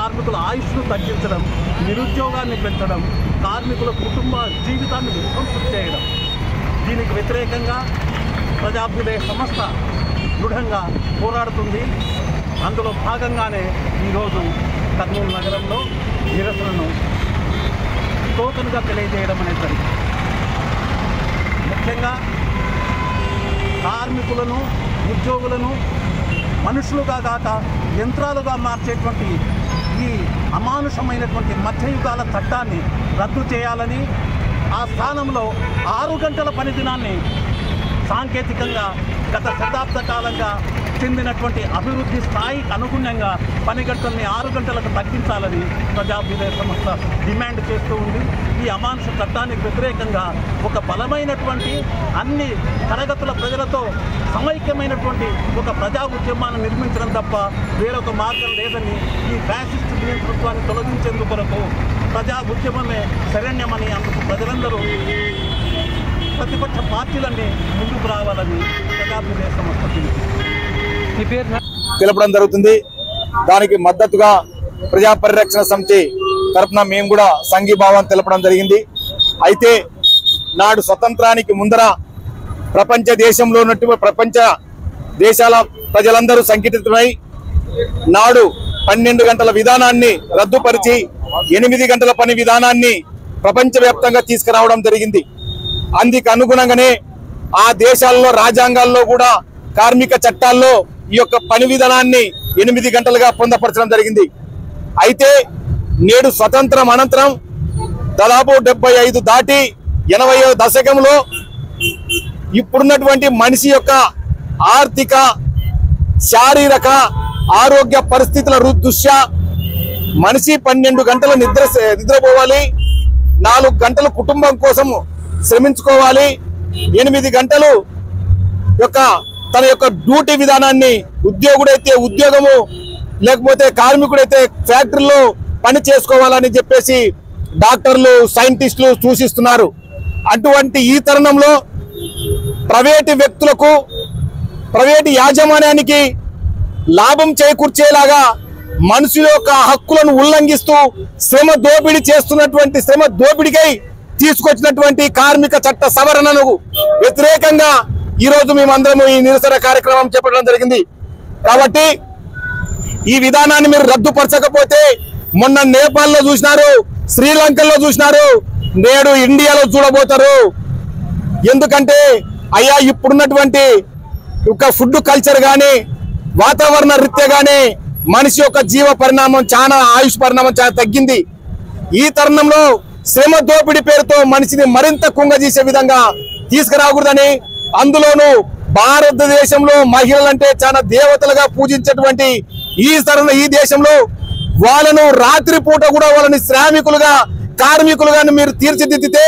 కార్మికుల ఆయుష్ను తగ్గించడం, నిరుద్యోగాన్ని పెంచడం, కార్మికుల కుటుంబ జీవితాన్ని విధ్వంసం చేయడం. దీనికి వ్యతిరేకంగా ప్రజాభ్యుదయ సంస్థ దృఢంగా పోరాడుతుంది. అందులో భాగంగానే ఈరోజు కర్నూలు నగరంలో నిరసనను టోకన్గా తెలియజేయడం అనేది జరిగింది. ముఖ్యంగా కార్మికులను, ఉద్యోగులను మనుషులుగా కాక యంత్రాలుగా మార్చేటువంటి ఈ అమానుషమైనటువంటి మధ్యయుగాల చట్టాన్ని రద్దు చేయాలని, ఆ స్థానంలో 6 గంటల పని దినాన్ని సాంకేతికంగా గత శతాబ్ద కాలంగా చెందినటువంటి అభివృద్ధి స్థాయికి అనుగుణంగా పని గంటల్ని 6 గంటలకు తగ్గించాలని ప్రజాభ్యుదయ సంస్థ డిమాండ్ చేస్తూ ఉంది. ఈ అమానుష చట్టానికి వ్యతిరేకంగా ఒక బలమైనటువంటి అన్ని తరగతుల ప్రజలతో సమైక్యమైనటువంటి ఒక ప్రజా ఉద్యమాన్ని నిర్మించడం తప్ప వేరొక మార్గం లేదని, ఈ ఫ్యాసిస్ట్ నియంతృత్వాన్ని తొలగించేందుకు కొరకు ప్రజా ఉద్యమమే శరణ్యమని, అందుకు ప్రజలందరూ ప్రతిపక్ష పార్టీలన్నీ ముందుకు రావాలని ప్రజాభ్యుదయ సంస్థ తెలపడం జరుగుతుంది. దానికి మద్దతుగా ప్రజా పరిరక్షణ సమితి తరఫున మేము కూడా సంఘీభావం తెలపడం జరిగింది. అయితే నాడు స్వతంత్రానికి ముందర ప్రపంచ దేశంలో ఉన్నటువంటి ప్రపంచ దేశాల ప్రజలందరూ సంఘటితమై నాడు 12 గంటల విధానాన్ని రద్దుపరిచి 8 గంటల పని విధానాన్ని ప్రపంచవ్యాప్తంగా తీసుకురావడం జరిగింది. అందుకు అనుగుణంగానే ఆ దేశాల్లో రాజ్యాంగాల్లో కూడా కార్మిక చట్టాల్లో ఈ యొక్క పని విధానాన్ని 8 గంటలుగా పొందపరచడం జరిగింది. అయితే నేడు స్వతంత్రం అనంతరం దాదాపు 75 దాటి 80వ దశకంలో ఇప్పుడున్నటువంటి మనిషి యొక్క ఆర్థిక, శారీరక, ఆరోగ్య పరిస్థితుల దృష్ట్యా మనిషి 12 గంటలు నిద్రపోవాలి, 4 గంటలు కుటుంబం కోసం శ్రమించుకోవాలి, 8 గంటలు తన యొక్క డ్యూటీ విధానాన్ని ఉద్యోగుడైతే ఉద్యోగము, లేకపోతే కార్మికుడైతే ఫ్యాక్టరీలో పని చేసుకోవాలని చెప్పేసి డాక్టర్లు, సైంటిస్టులు సూచిస్తున్నారు. అటువంటి ఈ తరుణంలో ప్రైవేటు వ్యక్తులకు, ప్రైవేటు యాజమాన్యానికి లాభం చేకూర్చేలాగా మనుషుల యొక్క హక్కులను ఉల్లంఘిస్తూ శ్రమ దోపిడీ చేస్తున్నటువంటి, శ్రమ దోపిడీకై తీసుకొచ్చినటువంటి కార్మిక చట్ట సవరణను వ్యతిరేకంగా ఈరోజు మేమందరం ఈ నిరసన కార్యక్రమం చేపట్టడం జరిగింది. కాబట్టి ఈ విధానాన్ని మీరు రద్దుపరచకపోతే మొన్న నేపాల్లో చూసినారు, శ్రీలంకలో చూసినారు, నేడు ఇండియాలో చూడబోతారు. ఎందుకంటే అయ్యా ఇప్పుడున్నటువంటి ఫుడ్ కల్చర్ కానీ, వాతావరణ రీత్యా కానీ మనిషి యొక్క జీవ పరిణామం చాలా, ఆయుష్ పరిణామం చాలా తగ్గింది. ఈ తరుణంలో శ్రమ దోపిడీ పేరుతో మనిషిని మరింత కుంగజీసే విధంగా తీసుకురాకూడదని, అందులోనూ భారతదేశంలో మహిళలంటే చాలా దేవతలుగా పూజించేటువంటి ఈ దేశంలో వాళ్ళను రాత్రి పూట కూడా వాళ్ళని శ్రామికులుగా, కార్మికులుగా మీరు తీర్చిదిద్దితే